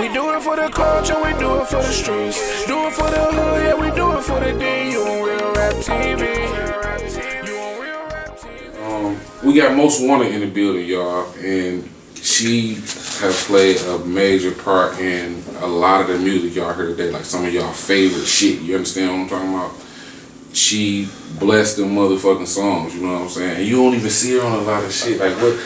We do it for the culture, we do it for the streets. Do it for the hood, yeah, we do it for the D. You on Real Rap TV. We got Most Wanted in the building, y'all, and she has played a major part in a lot of the music y'all heard today, like some of y'all favorite shit. You understand what I'm talking about? She blessed them motherfucking songs, you know what I'm saying? And you don't even see her on a lot of shit. Like, what?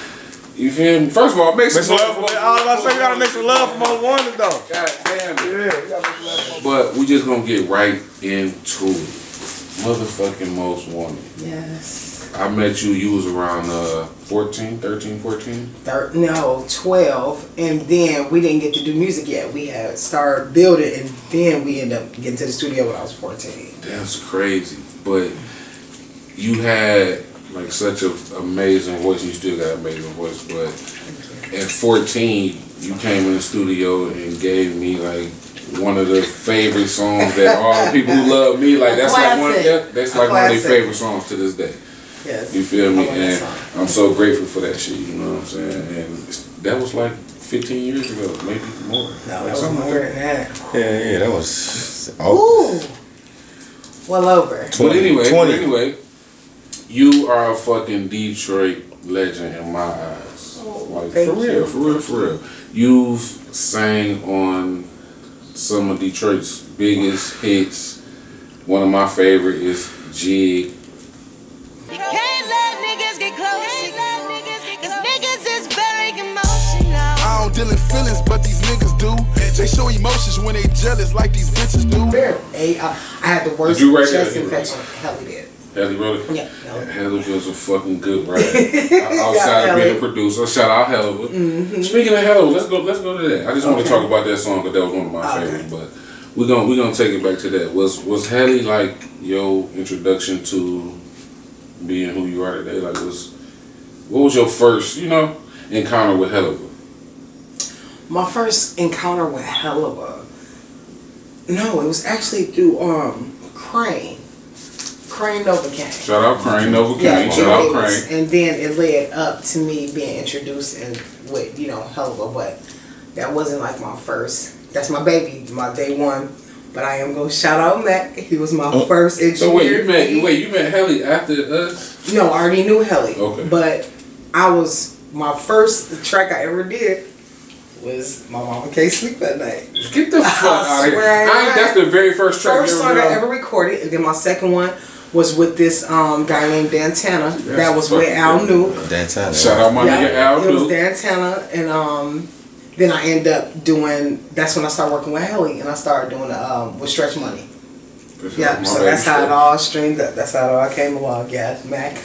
You feel me? First of all, make some love for all of us. You gotta make some love for Most Wanted, though. God damn it. Yeah, we gotta make some love for. But we just gonna get right into it. Motherfucking Most Wanted. Yes. I met you was around 14, 13, 14? No, 12. And then we didn't get to do music yet. We had started building, and then we ended up getting to the studio when I was 14. That's crazy. But you had like such an amazing voice, and you still got an amazing voice. But at 14, you came in the studio and gave me like one of the favorite songs that all the people who love me, like that's like one of their favorite songs to this day. Yes. You feel me? And I'm so grateful for that shit, you know what I'm saying? And that was like 15 years ago, maybe more. No, that was more than that. Yeah, that was. Ooh. Well over. But anyway, you are a fucking Detroit legend in my eyes. Like for real. You've sang on some of Detroit's biggest hits. One of my favorite is Jig. You can't let niggas get close, cause niggas is very emotional. I don't deal in feelings, but these niggas do. They show emotions when they jealous like these bitches do. I had the worst chest infection. Helly did. Helly wrote it? Yeah. Helly was a fucking good writer. Outside of being a producer, shout out Helly. Mm-hmm. Speaking of Helly, let's go to that. I just want to talk about that song because that was one of my favorites. But we're gonna take it back to that. Was Helly like your introduction to being who you are today? Like, what was your first, encounter with Helluva? My first encounter with Helluva, no, it was actually through Crane Novocaine. Shout out Crane Novocaine. Shout out Crane. And then it led up to me being introduced with Helluva, but that wasn't like my first. That's my baby, my day one. But I am gonna shout out Mac. He was my first engineer. So you met Helly after us? No, I already knew Helly. Okay. But my first track I ever did was My Mama Can't Sleep at Night. Get the fuck out of here. That's the very first track First song I ever recorded, and then my second one was with this guy named Dantana. That was with Al New. Dantana. Shout out my nigga Al New. It was Dantana, and then I ended up doing. That's when I started working with Helly, and I started doing with Stretch Money. Yeah, so that's how it all streamed up. That's how it all came along. Yeah, Mac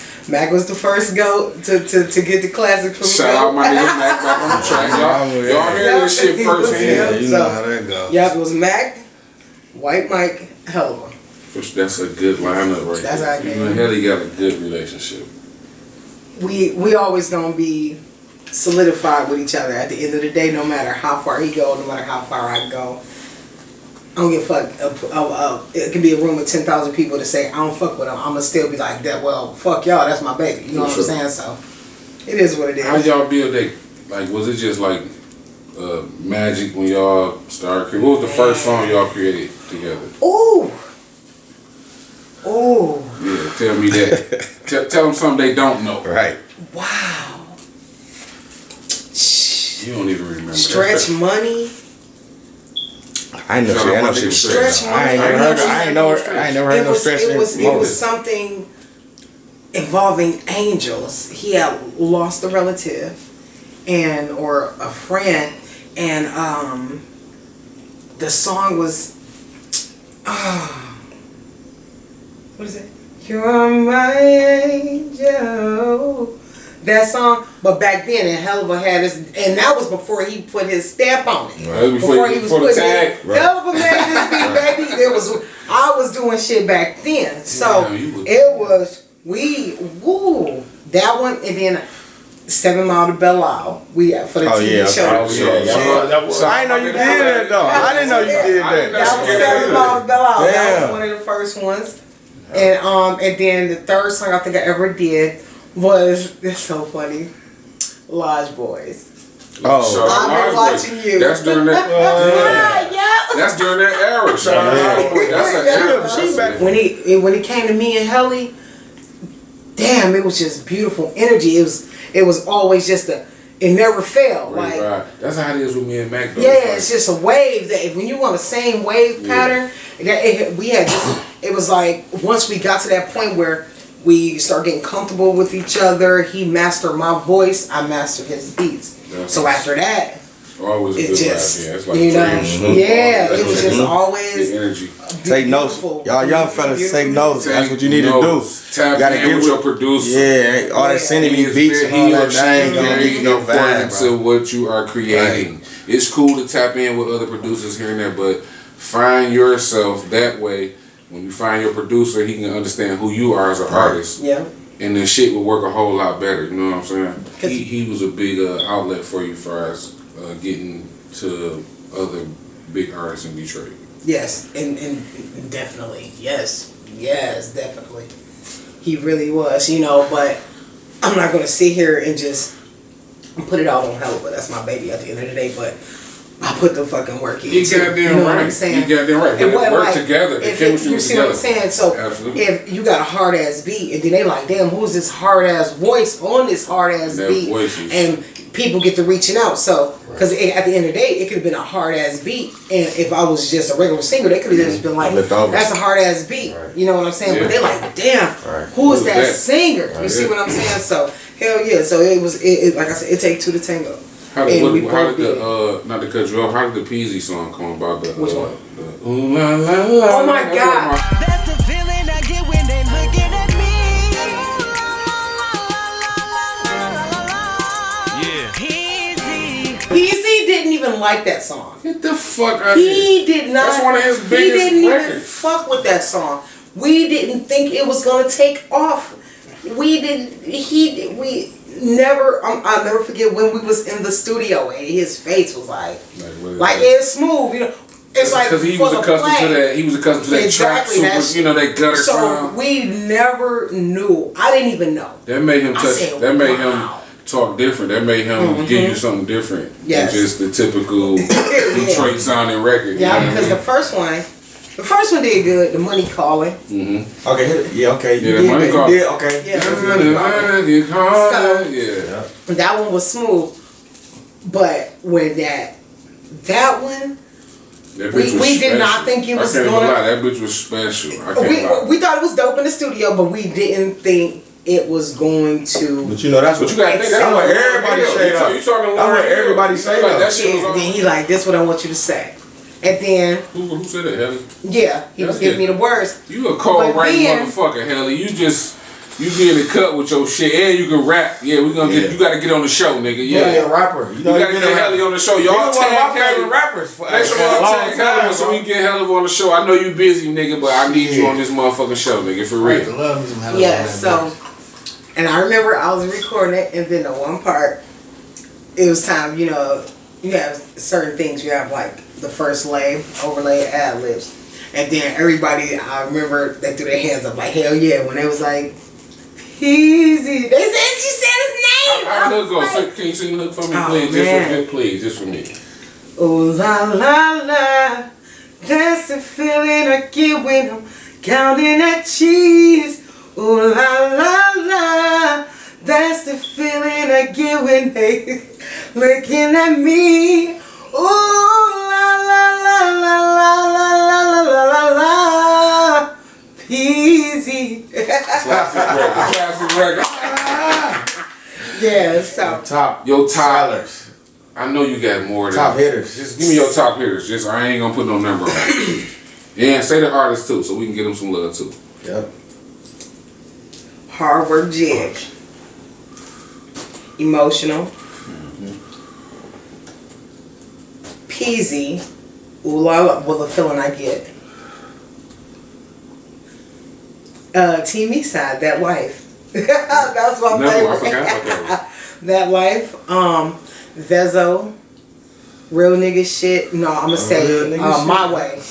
was the first goat to get the classic from me. Shout out my nigga Mac back on the track. Y'all hear this shit first hand. You know how that goes. Yeah, it was Mac, White Mike, Helluva. That's a good lineup right That's there. how You and Helly got a good relationship. We always gonna be solidified with each other at the end of the day, no matter how far he go, no matter how far I go. I don't give a fuck. It can be a room with 10,000 people to say I don't fuck with him. I'm gonna still be like that. Well, fuck y'all. That's my baby. You know what I'm saying? So it is what it is. How y'all build that? Like, was it just like magic when y'all started creating? What was the first song y'all created together? Ooh. Yeah, tell me that. tell them something they don't know. Right. Wow. You don't even remember. Stretch Money. I know she was Stretch Money. I ain't never heard no Stretch Money. It was something involving angels. He had lost a relative or a friend, and the song was what is it? You're my angel. That song, but back then, and Helluva had his, and that was before he put his stamp on it. Right. Before he was putting his tag. Helluva made this beat, baby. I was doing shit back then, so it was that one, and then 7 Mile to Belle Isle. For the TV show. So I didn't know you did that though. I didn't know you did that. That was 7 Mile to Belle Isle. That was one of the first ones, and then the third song I think I ever did was, it's so funny, Lodge Boys. Oh, I've been watching you. That's during that. That's during that era. Shout out. That's an era. When he came to me and Helly, damn, it was just beautiful energy. It was always just it never failed. Right, like that's how it is with me and Mac. Though. Yeah, it's just a wave that when you want the same wave pattern, it was like once we got to that point where we start getting comfortable with each other, he mastered my voice, I mastered his beats. So after that, always it just, it's like it was just always the energy. Take notes, y'all young fellas. Take notes. That's what you need to do. Tap You gotta in get with your producer. Yeah, all that sending me beats and all that. That ain't gonna give you no vibe, to what you are creating. Right. It's cool to tap in with other producers here and there, but find yourself that way. When you find your producer, he can understand who you are as an artist. Yeah. And then shit will work a whole lot better. You know what I'm saying? He was a big outlet for you for us getting to other big artists in Detroit. Yes, and definitely. Yes, definitely. He really was, but I'm not going to sit here and just put it all on Hella, but that's my baby at the end of the day, but I put the fucking work in. You goddamn right. What I'm saying? You goddamn right. And what, work together. The chemistry you see what I'm saying? So absolutely. If you got a hard ass beat and then they like, damn, who's this hard ass voice on this hard ass beat? Voices. And people get to reaching out. So because at the end of the day, it could have been a hard ass beat, and if I was just a regular singer, they could have just been like, that's a hard ass beat. Right. You know what I'm saying? Yeah. But they're like, damn, who is that singer? You see what I'm saying? So hell yeah. So it was like I said, it take two to tango. How did the not to cut you off? How did the Peasy song come about? Which one? Ooh la la la. Oh my God! That's the feeling I get when they looking at me. Yeah. Peasy didn't even like that song. Get the fuck out of here. He did not. That's one of his biggest He didn't records. even fuck with that song. We didn't think it was gonna take off. We never. I'll never forget when we was in the studio and his face was like it's smooth, It's like because he was accustomed to that. He was accustomed to that trap, super, that gutter sound. So we never knew. I didn't even know. That made him him talk different. That made him give you something different than just the typical Detroit sounding record. Yeah, because the first one did good. The Money Calling. Mm-hmm. Okay. Yeah. Okay. Yeah, the Money Calling. Yeah. Okay. Yeah. So that one was smooth, but when that one. We did not think it was going to. That bitch was special. We thought it was dope in the studio, but we didn't think it was going to. But that's what you got to think. That's what everybody say. That's what everybody say. That shit was on. Then he like, this what I want you to say. And then who said that, Helly? Yeah, he was giving me the words. You a cold right motherfucker, Helly. You get in the cut with your shit, and you can rap. Yeah, we gonna get. You gotta get on the show, nigga. Yeah, a rapper. You gotta get Helly on the show. Y'all tag Helly rappers. Make sure y'all tag Helly so we can get Helly on the show. I know you busy, nigga, but I need you on this motherfucking show, nigga, for real. Yeah. So, and I remember I was recording it, and then the one part, it was time. You have certain things. You have like the first overlay ad libs, and then everybody. I remember they threw their hands up like hell yeah when they was like. Easy. She said his name. How the hook go? Can you sing the hook for me, please? Just for me. Oh la la la, that's the feeling I get when I'm counting that cheese. Oh la la la, that's the feeling I get when they looking at me. Oh la la la la la la la la la la. Easy. Classic record. Yeah, so your Tylers. I know you got more than top hitters. Just give me your top hitters. Just I ain't gonna put no number on it. Yeah, say the artist too, so we can get them some love too. Yep. Harvard Jig. Emotional. Peasy. Ooh la la. Well, the feeling I get. Team Eastside, That Life. That was my favorite. I forgot about that. That Life. Vezo. Real nigga shit. No, I'm gonna say My Way.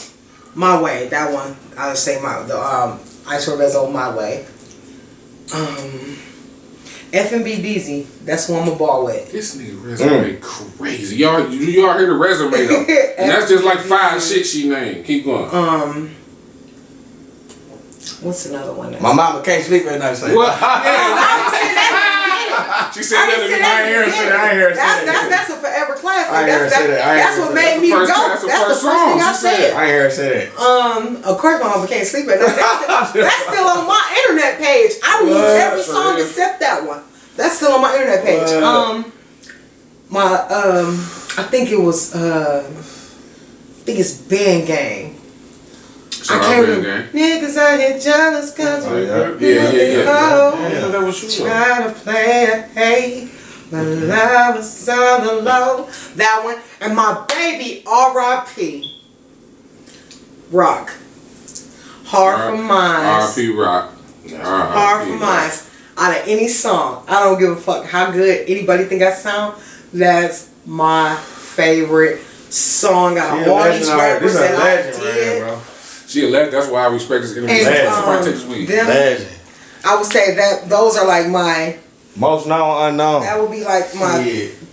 My Way. That one. I would say Ice for Vezo, My Way. FMBDZ, that's who I'm a ball with. This nigga resume crazy. Y'all hear the resume though. And that's just like 5 shit she named. Keep going. What's another one? My mama can't sleep at night. What? She said that in the I ain't hear her say that. I ain't hear her say that. That's a forever classic. I ain't hear her say that. That's what made me go. That's the first thing I said. I ain't hear her say that. Of course my mama can't sleep at night. That's still on my internet page. I remove every song except that one. That's still on my internet page. I think it was it's Band Gang. Shout out Band Gang. Niggas out here jealous cause Yeah. That was you. try to play a hate, my love is on the low. That one. And my baby R.I.P. Rock. Hard for Mines. R.I.P. Rock. Hard for Mines. Out of any song, I don't give a fuck how good anybody think I sound. That's my favorite song out of all these rappers that I did. Bro. She a legend. That's why I respect this interview. And, Legend. I would say that those are like my Most known, unknown. that would be like my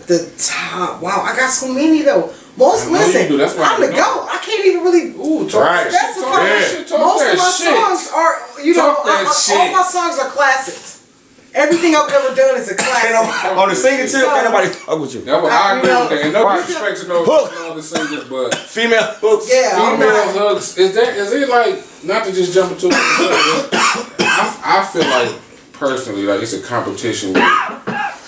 the top. Wow, I got so many though. Most listen, That's why I'm the GOAT. I can't even really. Ooh, talk Right. that shit. Talk that shit. Talk Most that of my shit. songs are, you know, Talk that shit. all my songs are classics. Everything I've ever done is a classic. On the singing tip, can't nobody fuck with you. That's what I agree with that. And no Right. disrespect to no Hook. other singers, but Female hooks. Yeah, I'm female not- hooks. Is it like, not to just jump into it, I feel like personally like it's a competition with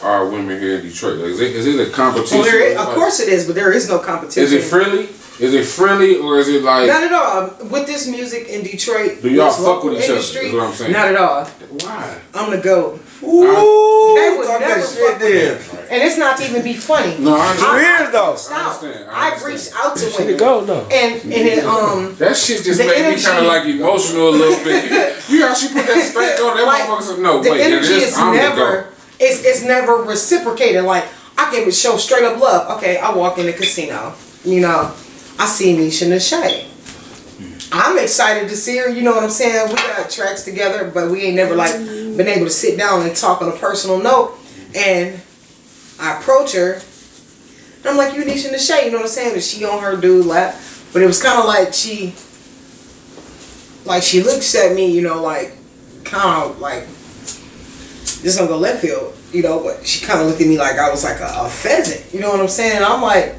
our women here in Detroit. Like, is it a competition? Well, of like, course it is, but there is no competition. Is it friendly? Is it friendly or is it like? Not at all. With this music in Detroit, Do y'all this fuck local with each other, industry, is what I'm saying. Not at all. Why? I'm the GOAT. Ooh, They would talk never that fuck shit there. And it's not to even be funny. No, I Two years though. understand. I've reached out to women. Go though. And it That shit just The made me energy- kind of like emotional a little bit. You how she put that straight on that like, motherfucker said, no, the wait, energy is I'm never it's never reciprocated. Like I give it show straight up love. Okay, I walk in the casino, you know, I see Nisha Nashay. I'm excited to see her, you know what I'm saying? We got tracks together, but we ain't never like been able to sit down and talk on a personal note. And I approach her and I'm like, you Nisha Nashay, you know what I'm saying? And she on her dude lap. But it was kinda like she looks at me, you know, like kind of like this gonna go left field, you know, but she kind of looked at me like I was like a pheasant, you know what I'm saying? And I'm like,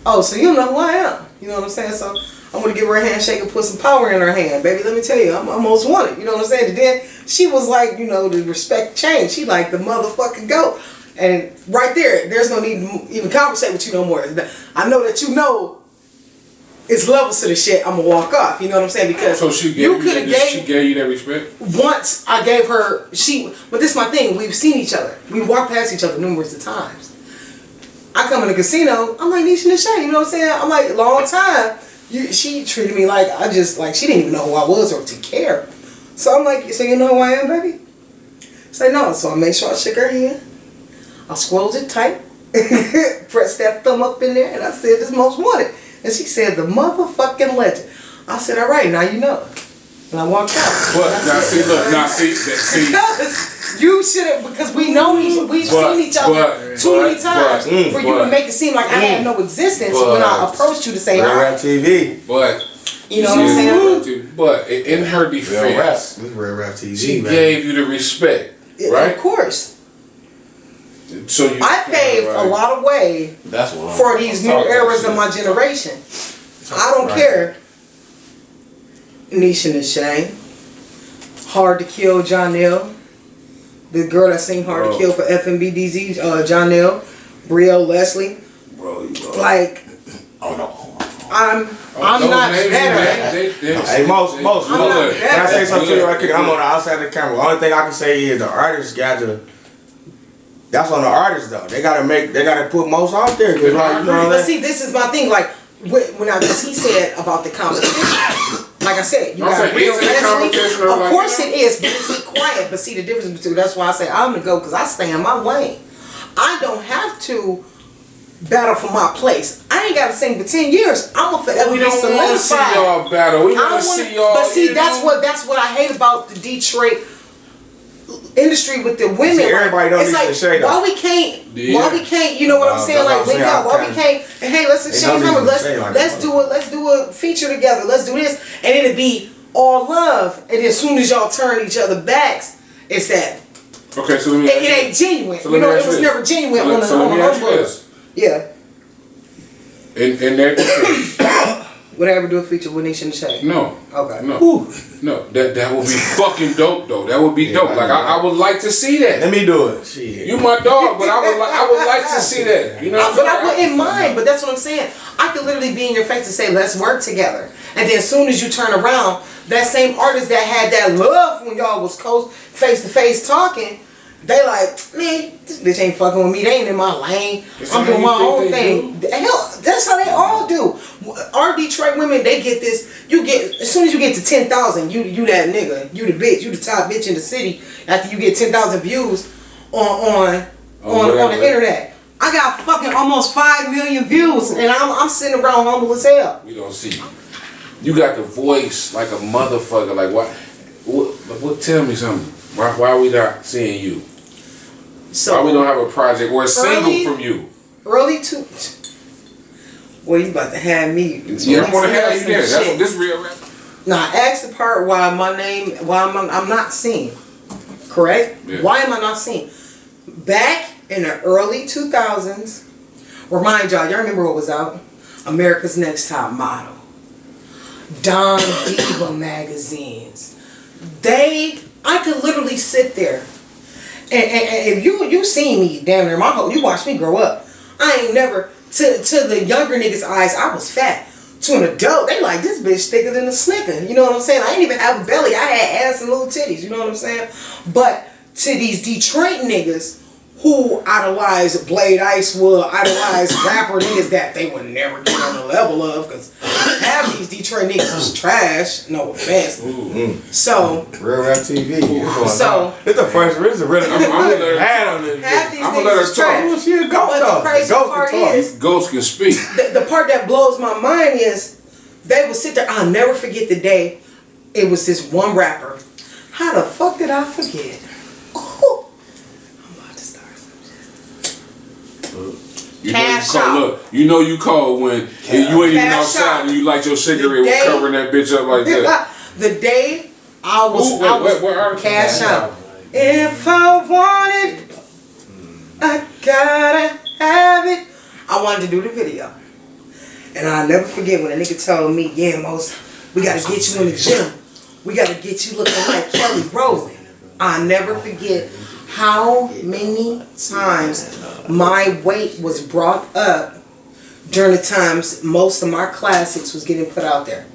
oh, so you don't know who I am, you know what I'm saying? So I'm gonna give her a handshake and put some power in her hand, baby. Let me tell you, I'm most wanted, you know what I'm saying? And then she was like, you know, the respect changed. She like the motherfucking GOAT, and right there's no need to even conversate with you no more. I know that you know. It's levels to the shit. I'm gonna walk off. You know what I'm saying? Because So she gave you that respect? Once I gave her but this is my thing. We've seen each other. We walked past each other numerous of times. I come in the casino. I'm like Nisha Nashay. You know what I'm saying? I'm like long time. She treated me like she didn't even know who I was or to care. So I'm like, so you know who I am, baby? Say no. So I made sure I shook her hand. I squoze it tight. Pressed that thumb up in there, and I said, "This most wanted." And she said, the motherfucking legend. I said, all right, now you know. And I walked out. What? Now see. Because you should have, because we know we've seen each other too many times for you to make it seem like I had no existence when I approached you to say hi. Rap TV. But you know what I'm saying? But in her defense, This Rap TV. she gave you the respect, right? Of course. So I paved a lot of way for these new eras of my generation. I don't care. Nisha Nashay, Hard to Kill, Jonelle, the girl that sing Hard to Kill for FMBDZ, Jonelle, Brielle Leslie. Like, I'm not better. Hey, most. I'm not Can I better. say something to you right quick? I'm on the outside of the camera. The only thing I can say is the artists got to. That's on the artists though. They gotta put most out there. Cause like, you know But see, this is my thing. Like when he said about the competition, like I said, you got real wrestling. Of course it is, but it's quiet. But see the difference between that's why I say I'm gonna go because I stay in my lane. I don't have to battle for my place. I ain't gotta sing for 10 years. I'm gonna forever be solidified. We don't want to see y'all battle. We want to see y'all. But see, that's what I hate about the Detroit industry with the women. See, everybody don't it's need like, to shade why up. we can't, Yeah. why we can't, you know what I'm saying? that's Like, what I'm link saying. up, why we I'm can't, and hey, let's exchange don't numbers, need to say like let's do a feature together, let's do this, and it'll be all love, and as soon as y'all turn each other backs, it's that. Okay, so let me. It ain't genuine. So You let me know, ask it was you this. never genuine So let on me the ask you humble. this. Yeah. In that defense, Would I ever do a feature with Nisha and Shay? no. Okay. No, that would be fucking dope though. That would be dope. Like I would like to see that. Let me do it. Shit. You my dog, but I would like to see that. You know what I'm But I saying? wouldn't mind, but that's what I'm saying. I could literally be in your face and say, let's work together. And then as soon as you turn around, that same artist that had that love when y'all was face to face talking, they like, man, this bitch ain't fucking with me. They ain't in my lane. I'm doing my own thing. Hell, that's how they all do. Our Detroit women, they get this. You get as soon as you get to 10,000, you that nigga, you the bitch, you the top bitch in the city. After you get 10,000 views on the internet, I got fucking almost 5 million views, and I'm sitting around humble as hell. We don't see you. You got the voice like a motherfucker. Like what? Tell me something. Why are we not seeing you? So why we don't have a project or a single from you? Early to. Well, you about to have me. Yeah, I'm gonna have you there. That's Shit. what this real rap. Now, ask the part why I'm not seen. Correct? Yeah. Why am I not seen? Back in the early 2000s, remind y'all remember what was out? America's Next Top Model. Don Diva magazines. I could literally sit there. And if you seen me damn near my whole, you watched me grow up. I ain't never, to the younger niggas' eyes, I was fat. To an adult, they like, this bitch thicker than a snicker. You know what I'm saying? I didn't even have a belly. I had ass and little titties. You know what I'm saying? But to these Detroit niggas who idolize Blade Icewood, idolize rapper niggas that they would never get on the level of, because half these Detroit niggas is trash. No offense. So Real Rap TV. So It's the first. This is really. I'm gonna let her half on this. these I'm gonna niggas let her is talk. trash. She a ghost But the dog. crazy Ghost part can talk. is, Ghost can speak. the part that blows my mind is they would sit there. I'll never forget the day. It was this one rapper. How the fuck did I forget? Oh, I'm about to start some shit. You Cash know you call, out. look, you know you call when you ain't even Cash outside out. and you light your cigarette The day- covering that bitch up like that. The day I was, Ooh, what artist? cash out. If I want it, I gotta have it. I wanted to do the video. And I'll never forget when a nigga told me, yeah, Mos, we gotta get you in the gym. We gotta get you looking like Kelly Rowland. I'll never forget how many times my weight was brought up during the times most of my classics was getting put out there.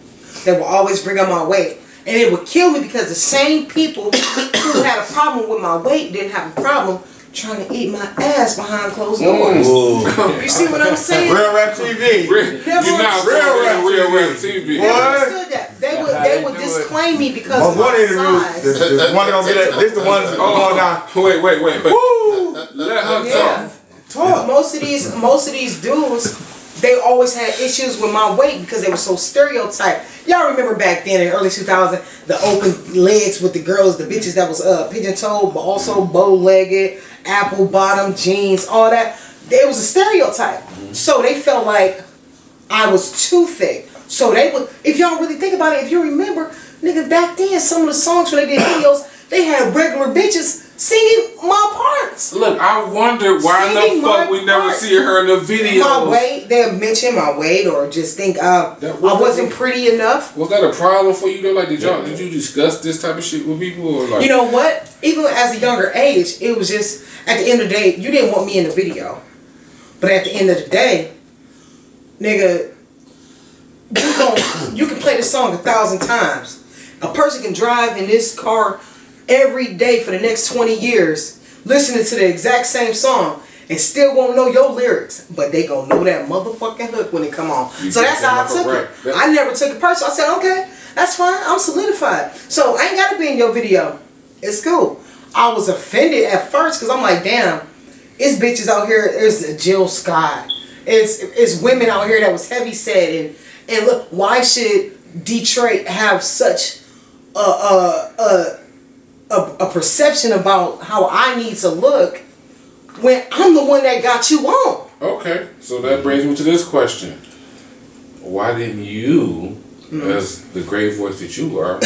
They would always bring up my weight. And it would kill me because the same people who had a problem with my weight didn't have a problem trying to eat my ass behind closed doors. You see what I'm saying? Real Rap TV. You're not real rap TV. Never understood that. They would disclaim me because But of one my interview, size. this one gonna be that. This the one that's going down. Wait. Woo! Let her Yeah. talk. Most of these dudes, they always had issues with my weight because they were so stereotyped. Y'all remember back then in the early 2000s, the open legs with the girls, the bitches that was pigeon-toed, but also bow-legged, apple-bottom jeans, all that. It was a stereotype. So they felt like I was too thick. So they would, if y'all really think about it, if you remember, nigga, back then, some of the songs when they did videos, they had regular bitches singing my parts. Look, I wonder why in Singing the fuck my we never part. see her in the video. My weight, they'll mention my weight or just think I wasn't pretty enough. Was that a problem for you though? Like, did you discuss this type of shit with people? Or like, You know what? Even as a younger age, it was just, at the end of the day, you didn't want me in the video. But at the end of the day, nigga, you can play this song 1,000 times. A person can drive in this car every day for the next 20 years, listening to the exact same song, and still won't know your lyrics, but they gonna know that motherfucking hook when it come on. So that's how I took it. I never took it personal. I said, okay, that's fine. I'm solidified. So I ain't gotta be in your video. It's cool. I was offended at first because I'm like, damn, it's bitches out here. There's a Jill Scott. It's women out here that was heavy set and look, why should Detroit have such a a perception about how I need to look when I'm the one that got you on. Okay, so that brings me to this question. Why didn't you, as the great voice that you are,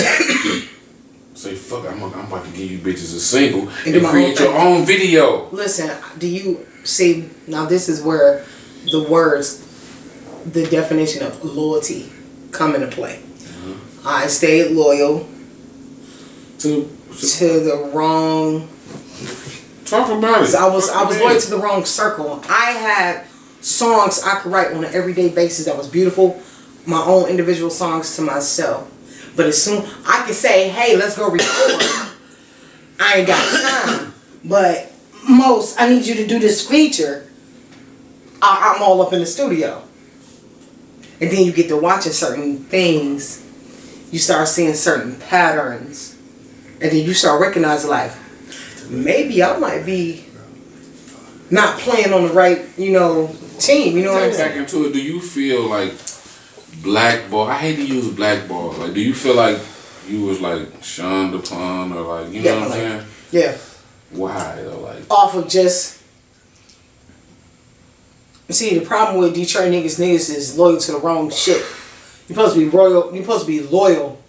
say, fuck, I'm about to give you bitches a single and create your own video? Listen, do you see, now this is where the words, the definition of loyalty come into play. I stayed loyal To the wrong. talk about it. I was loyal to the wrong circle. I had songs I could write on an everyday basis that was beautiful, my own individual songs to myself. But as soon I can say, hey, let's go record. I ain't got time. But I need you to do this feature. I'm all up in the studio. And then you get to watching certain things. You start seeing certain patterns. And then you start recognizing, like, maybe I might be not playing on the right, team. You know what I'm saying? Back into it, do you feel like blackball? I hate to use blackball. Like, do you feel like you was like shunned upon, or like, you know what I'm saying? Yeah. Why though? Like, Off of just. See, the problem with Detroit niggas is loyal to the wrong shit. You're supposed to be royal. You're supposed to be loyal.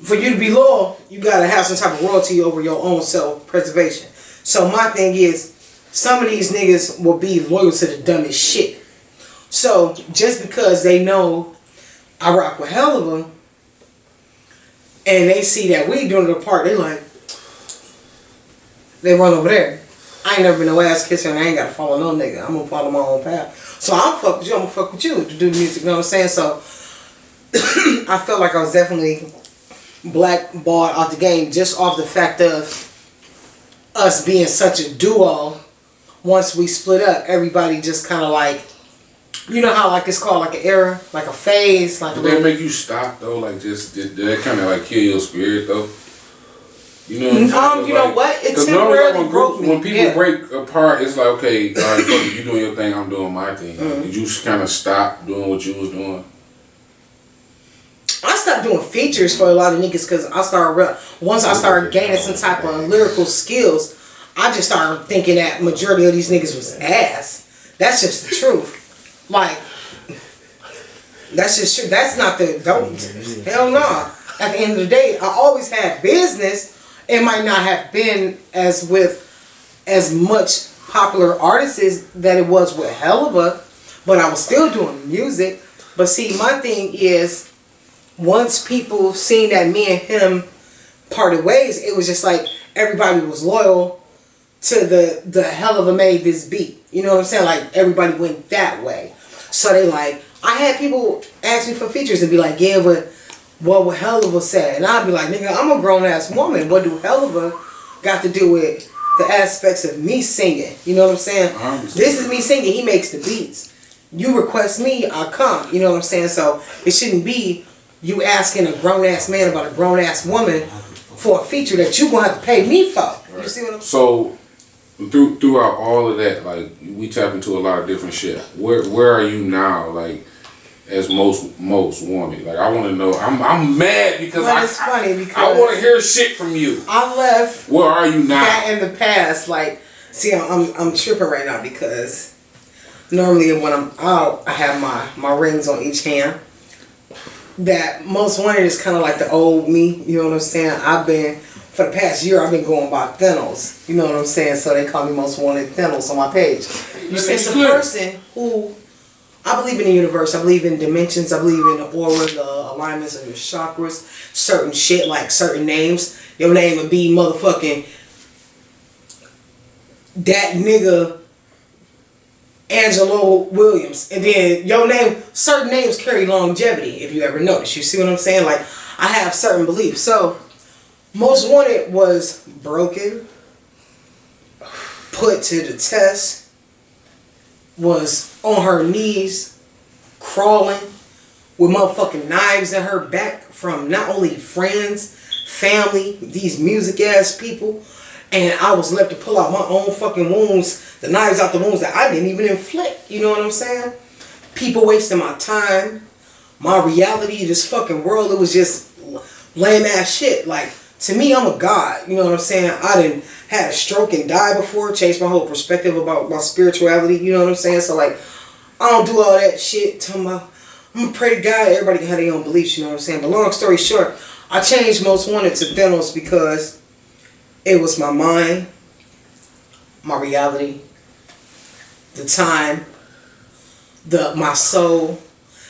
For you to be loyal, you gotta have some type of royalty over your own self-preservation. So my thing is, some of these niggas will be loyal to the dumbest shit. So just because they know I rock with hell of them, and they see that we doing the part, they like, they run over there. I ain't never been no ass kisser, and I ain't gotta follow no nigga. I'm gonna follow my own path. So I'm fuck with you. I'm gonna fuck with you to do the music. You know what I'm saying? So I felt like I was definitely blackballed out the game just off the fact of us being such a duo. Once we split up, everybody just kind of like, you know how like it's called like an era, like a phase, like. Did that make you stop though? Like, just did that kind of like kill your spirit though? You know what I'm saying? You know what? It temporarily broke me. When people break apart, it's like, okay, all right, fuck it, you doing your thing, I'm doing my thing. Did you kind of stop doing what you was doing? I stopped doing features for a lot of niggas because once I started gaining some type of lyrical skills, I just started thinking that majority of these niggas was ass. That's just the truth. Like, that's just true. That's not hell no. At the end of the day, I always had business. It might not have been as much popular artists that it was with Helluva, but I was still doing music. But see, my thing is, once people seen that me and him parted ways, it was just like everybody was loyal to the Helluva made this beat. You know what I'm saying? Like, everybody went that way. So they like, I had people ask me for features and be like, yeah, but what would Helluva say? And I'd be like, nigga, I'm a grown ass woman. What do Helluva got to do with the aspects of me singing? You know what I'm saying? This is me singing. He makes the beats. You request me, I come. You know what I'm saying? So it shouldn't be you asking a grown ass man about a grown ass woman for a feature that you gonna have to pay me for. Right. You see what I'm saying? So throughout all of that, like, we tap into a lot of different shit. Where are you now? Like, as most women, like, I want to know. I'm mad because it's funny because I want to hear shit from you. I left. Where are you now? That in the past, like, see, I'm tripping right now because normally when I'm out, I have my rings on each hand. That most wanted is kind of like the old me. You know what I'm saying? For the past year, I've been going by Thanos. You know what I'm saying? So they call me most wanted Thanos on my page. It's a person who. I believe in the universe. I believe in dimensions. I believe in the aura, the alignments of your chakras. Certain shit, like certain names. Your name would be motherfucking that nigga Angelo Williams. And then your name, certain names carry longevity, if you ever notice. You see what I'm saying? Like, I have certain beliefs. So, Most Wanted was broken, put to the test, was on her knees, crawling, with motherfucking knives in her back from not only friends, family, these music ass people, and I was left to pull out my own fucking wounds, the knives out the wounds that I didn't even inflict, you know what I'm saying? People wasting my time, my reality, this fucking world, it was just lame ass shit. Like, to me, I'm a god. You know what I'm saying? I done had a stroke and died before, changed my whole perspective about my spirituality. You know what I'm saying? So like, I don't do all that shit. Talking about, I'm gonna pray to God. Everybody can have their own beliefs. You know what I'm saying? But long story short, I changed Most Wanted to Thanos because it was my mind, my reality, the time, my soul,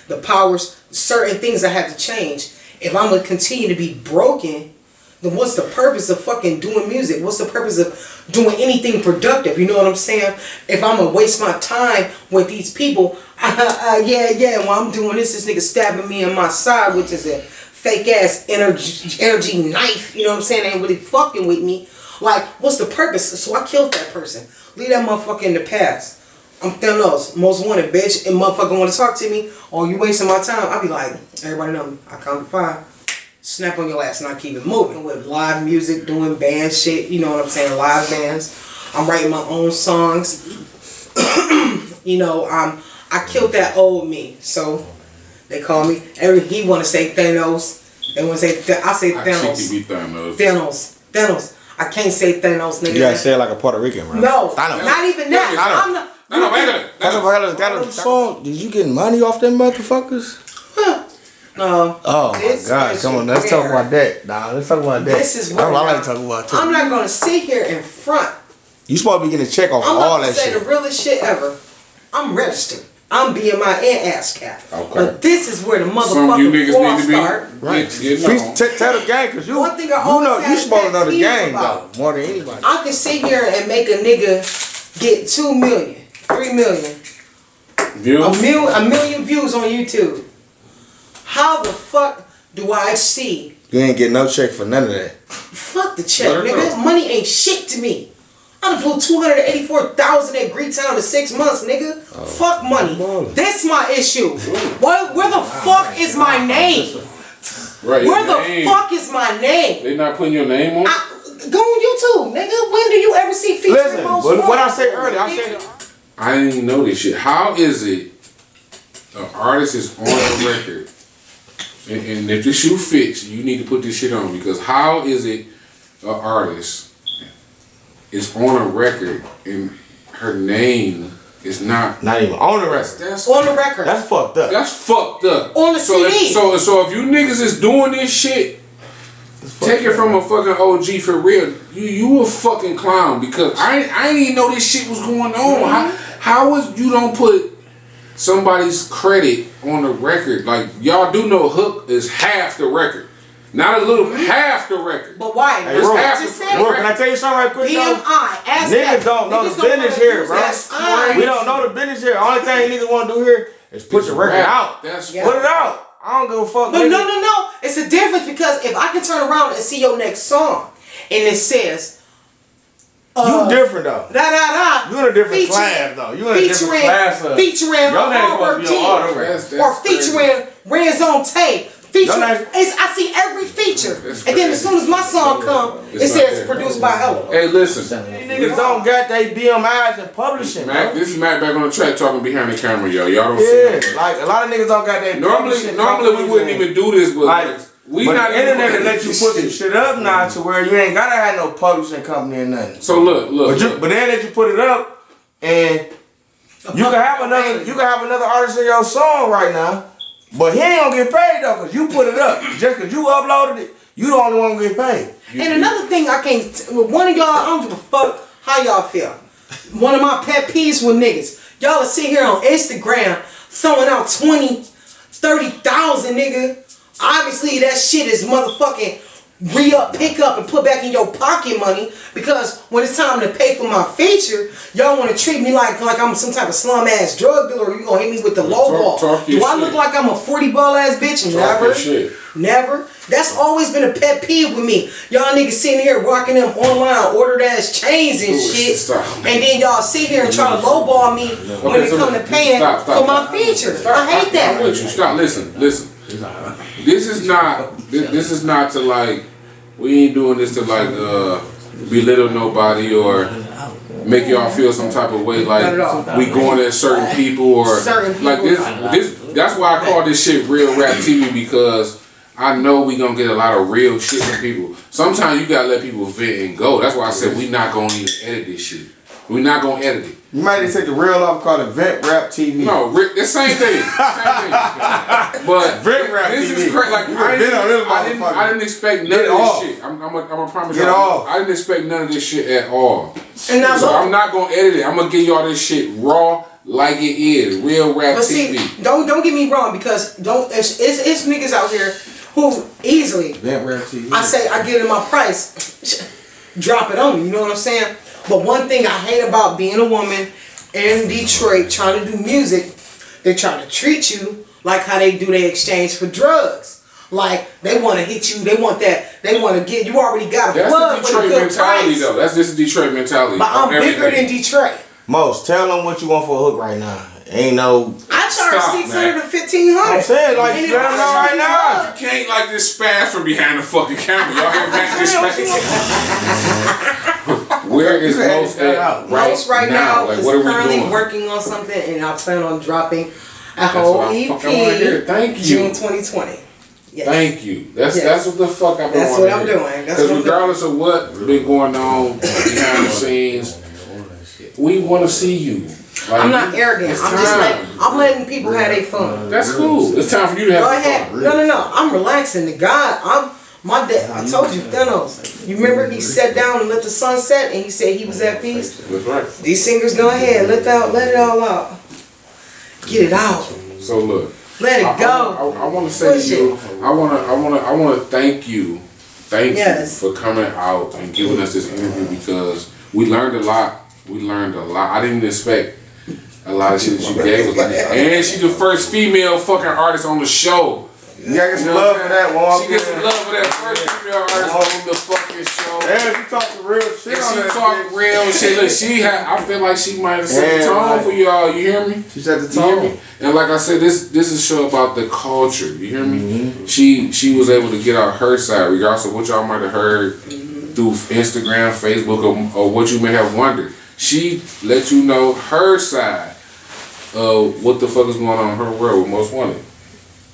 the powers, certain things I had to change. If I'm gonna continue to be broken, then what's the purpose of fucking doing music? What's the purpose of doing anything productive? You know what I'm saying? If I'm gonna waste my time with these people, while I'm doing this nigga stabbing me in my side, which is a fake ass energy knife, you know what I'm saying? Ain't really fucking with me. Like, what's the purpose? So I killed that person. Leave that motherfucker in the past. I'm Thanos, Most Wanted, bitch. And motherfucker want to talk to me, or you wasting my time, I'll be like, everybody know me. I count to 5. Snap on your ass and I keep it moving. With live music, doing band shit, you know what I'm saying? Live bands. I'm writing my own songs. You know, I killed that old me. So they call me. He want to say Thanos. They want to say, I say Thanos. Thanos. I can't say Thanos, nigga. You gotta say it like a Puerto Rican, right? No, Thanos. not even that. I'm not. Thanos. Did you get money off them motherfuckers? No. Oh my God! Come on, let's talk about that. Nah, let's talk about that. This is what I like to talk about too. I'm not gonna sit here in front. You supposed to be getting a check off I'm all about to that say shit. the realest shit ever. I'm registered. I'm BMI and ASCAP. Okay. But this is where the Some of you motherfucking niggas war need to be start. Right. Please Tell the gang, cause you One thing I know always you had supposed to know the peeve game about. though more than anybody. I can sit here and make a nigga get 2 million, 3 million, views. a million views on YouTube. How the fuck do I see? You ain't get no check for none of that. Fuck the check, nigga. Money ain't shit to me. I done blew $284,000 at Greektown in 6 months, nigga. Fuck money. That's my issue. Where the fuck is my name? Right. Where the fuck is my name? They not putting your name on? Go on YouTube, nigga. When do you ever see featuring Listen, Most what I Wanted? said earlier, I said I didn't even know this shit. How is it an artist is on a record and if the shoe fits, you need to put this shit on? Because how is it an artist is on a record and her name is not even on the record. That's on the record. That's fucked up. That's fucked up. On the CD. So if you niggas is doing this shit, take it from a fucking OG for real. You a fucking clown because I didn't even know this shit was going on. How is you don't put somebody's credit on the record? Like y'all do know Hook is half the record. Not a little, half the record. But why? Hey, bro, Can I tell you something right quick, though? BMI, Niggas don't know the business here, bro. We don't know the business here. Only thing niggas want to do here is put your record out. Put it out. I don't give a fuck. But no. It's a difference because if I can turn around and see your next song and it says you different though. You in a different class though. You in a different class. Featuring Robert G. Or featuring Red Zone Tape. I see every feature. And then as soon as my song come, it says produced by Hello. Hey, listen. Niggas don't got they BMIs and publishing. Mac, this is Mac back on the track talking behind the camera, yo. Y'all don't see. Like a lot of niggas don't got that. Normally we wouldn't even do this, but like, we but not the internet can let you put some shit up now to where you ain't gotta have no publishing company or nothing. So look. But then that you put it up and you can have another artist in your song right now. But he ain't gonna get paid though, cause you put it up. Just cause you uploaded it, you the only one gonna get paid. And another thing one of y'all, I don't give a fuck how y'all feel. One of my pet peeves with niggas. Y'all will sit here on Instagram throwing out 20, 30,000, nigga. Obviously that shit is motherfucking re-up, pick up, and put back in your pocket money because when it's time to pay for my feature, y'all want to treat me like I'm some type of slum ass drug dealer or you gonna hit me with the low ball. Do I look like I'm a 40 ball ass bitch? Never. That's always been a pet peeve with me. Y'all niggas sitting here rocking them online ordered ass chains and shit, and then y'all sit here and try to lowball me when it come to paying for my features. I hate that. I'm with you. Stop. Listen. This is not to like. We ain't doing this to like belittle nobody or make y'all feel some type of way like we going at certain people or like this. That's why I call this shit real rap TV because I know we gonna get a lot of real shit from people. Sometimes you gotta let people vent and go. That's why I said we not gonna even edit this shit. We not gonna edit it. You might need to take the real off, call it Vent Rap TV. No, the same thing. But Vent Rap this TV. is crazy. Like I didn't expect none of this shit. I'm gonna promise you. I didn't expect none of this shit at all. And I'm not gonna edit it. I'm gonna give y'all this shit raw. Like it is, real rap TV. See, don't get me wrong, because it's niggas out here who easily Vent Rap TV. I say I get in my price, drop it on me. You know what I'm saying? But one thing I hate about being a woman in Detroit trying to do music, they try to treat you like how they do their exchange for drugs. Like they want to hit you, they want that, they want to get you already got a plug with a good mentality price. though. That's just the Detroit mentality. But I'm bigger than Detroit. Most, tell them what you want for a hook right now. Ain't no. I charge $600 to $1,500. I'm saying, like, let them know right now. You can't like this spaz from behind the fucking camera. Y'all hear back this spaz? Where is Most at Most right now Like, is what are we currently doing? working on something, and I plan on dropping a whole EP Thank you. June 2020. Yes. Thank you. That's what the fuck I've been That's what I'm doing. Because regardless of what been going on behind the scenes, we want to see you. Like, I'm not arrogant. I'm letting people have their fun. That's cool. It's time for you to have Go fun. ahead. No. I'm relaxing. The God, my dad. I told you, Thanos. You remember he sat down and let the sun set, and he said he was at peace. That's right. These singers, go ahead, let it all out. Get it out. So look. Let it go. I want to say to you, I want to thank you. Thank you for coming out and giving us this interview, because we learned a lot. I didn't expect a lot of shit that you gave us. And she's the first female fucking artist on the show. You gotta get some love for that one. She gets some love for that first female artist on the fucking show. Yeah, she talking real shit. She talking real shit. Look, I feel like she might have set the tone for y'all. You hear me? She set the You hear tone. me? And like I said, this is a show about the culture. You hear me? She was able to get out her side, regardless of what y'all might have heard through Instagram, Facebook, or what you may have wondered. She let you know her side of what the fuck is going on in her world with Most Wanted.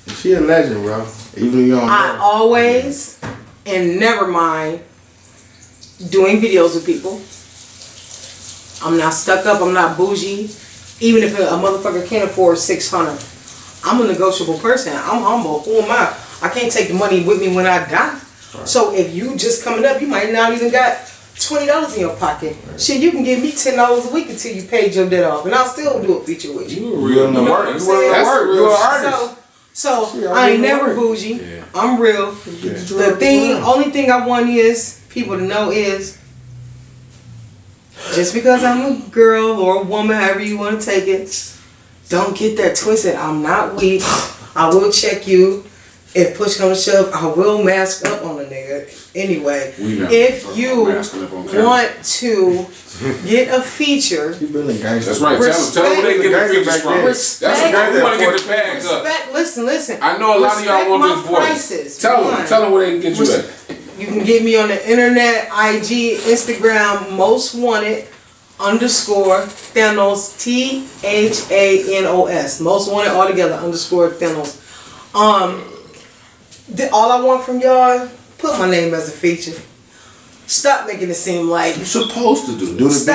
She a legend, bro. Even if you don't know. I always and never mind doing videos with people. I'm not stuck up. I'm not bougie. Even if a motherfucker can't afford $600, I'm a negotiable person. I'm humble. Who am I? I can't take the money with me when I die. Right. So if you just coming up, you might not even got $20 in your pocket. Right. Shit, you can give me $10 a week until you paid your debt off, and I'll still do a feature with you. You real in the work. You an artist. So I ain't never bougie. Yeah. I'm real. The only thing I want is people to know is, just because I'm a girl or a woman, however you want to take it, don't get that twisted. I'm not weak. I will check you. If push comes to shove, I will mask up on a nigga. Anyway, if you want to get a feature, that's right. Tell them where they get the features from. That's what we want to get the bags up. Listen. I know a lot of y'all want this voice. Tell them where they can get you at. You can get me on the internet, IG, Instagram, Most Wanted _Thanos, THANOS. Most Wanted all together _Thanos. All I want from y'all, put my name as a feature. Stop making it seem like you're supposed to do the business.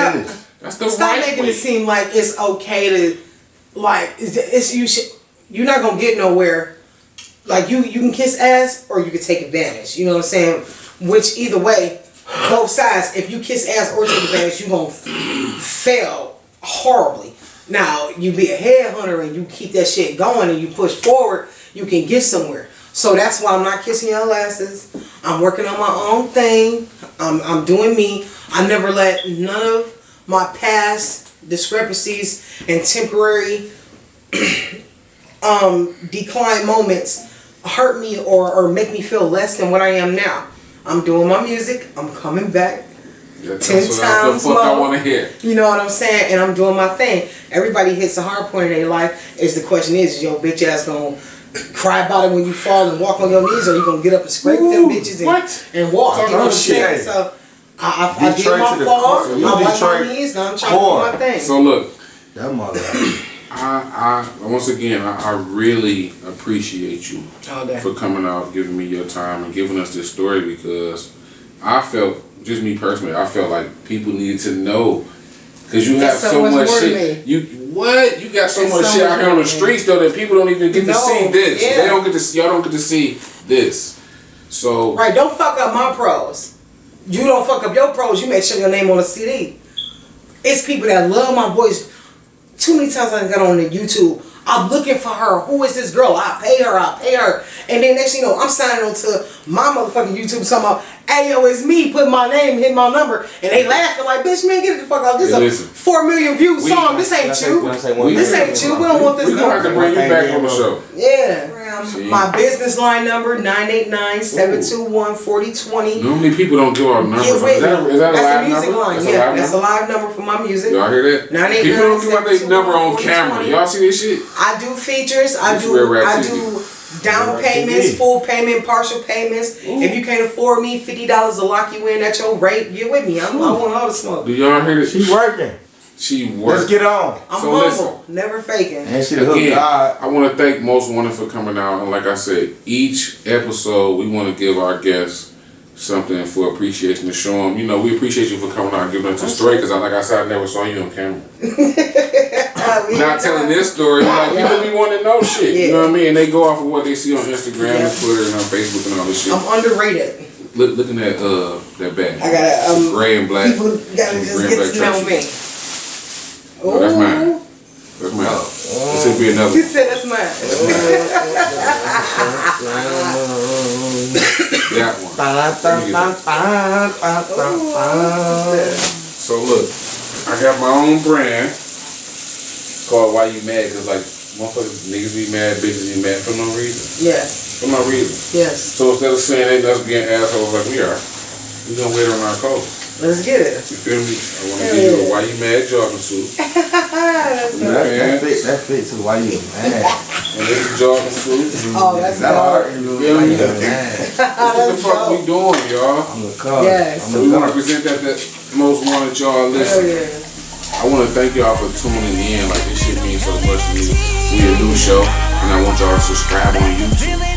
That's the Stop making it seem like it's okay to, like, you're not gonna get nowhere. Like you can kiss ass or you can take advantage. You know what I'm saying? Which either way, both sides. If you kiss ass or take advantage, you gonna fail horribly. Now you be a headhunter and you keep that shit going and you push forward, you can get somewhere. So that's why I'm not kissing y'all asses. I'm working on my own thing. I'm doing me. I never let none of my past discrepancies and temporary decline moments hurt me or make me feel less than what I am now. I'm doing my music. I'm coming back 10 times more. I want to hear. You know what I'm saying? And I'm doing my thing. Everybody hits a hard point in their life. The question is your bitch ass gonna cry about it when you fall and walk on your knees, or you gonna get up and scrape them bitches and walk? You know what I'm saying? So I did my fall. I wiped my knees. Now I'm trying to do my thing. So look, that mother. I once again I really appreciate appreciate you All day. for coming out, giving me your time, and giving us this story because I felt, just me personally, I felt like people needed to know. Cause you have so much shit. You got so much shit out here on the streets though that people don't even get to see this. Yeah. They don't get to. Y'all don't get to see this. So right, don't fuck up my pros. You don't fuck up your pros. You make sure your name on a CD. It's people that love my voice. Too many times I got on the YouTube. I'm looking for her. Who is this girl? I pay her. And then next thing you know, I'm signing on to my motherfucking YouTube talking about, hey yo, it's me, put my name, hit my number. And they laughing like, bitch, man, get the fuck out. This is a 4 million view song. This ain't you. This ain't you. We don't want this number. We gonna have to bring you back on the show. Yeah. My business line number, 989-721-4020. Normally people don't do our numbers. Is that a live music number? line. Yeah, that's a live number for my music. Y'all hear that? 989-721-4020. People don't do their number on camera. Y'all see this shit? I do features. I do down payments, full payment, partial payments. Ooh. If you can't afford me, $50 to lock you in at your rate, get with me. I want all the smoke. Do y'all hear this? She's working. Let's get on. I'm humble, never faking. And she again, I want to thank Most Wanted for coming out. And like I said, each episode we want to give our guests something for appreciation to show them. You know, we appreciate you for coming out and giving us a story because, like I said, I never saw you on camera. Not telling this story, like people be wanting to know shit. Yeah. You know what I mean? And they go off of what they see on Instagram and Twitter and on Facebook and all this shit. I'm underrated. Looking at that bag. I gotta gray and black. People gotta just get to know me. No, that's mine. That's mine. This should be another. You said that's mine. That one. So look, I got my own brand called Why You Mad? Cause like motherfuckers, niggas be mad, bitches be mad for no reason. Yes. For no reason. Yes. So instead of saying us being assholes like we are, we gonna wait on our coats. Let's get it. You feel me? I want to give you a Why You Mad jogging suit. that fits to Why You Mad. And it's a jogging suit. Oh, that's hard. You feel me? What the fuck we doing, y'all? Yes. So we want to present that Most Wanted y'all listen. Yeah. I want to thank y'all for tuning in. Like, this shit means so much to me. We a new show, and I want y'all to subscribe on YouTube.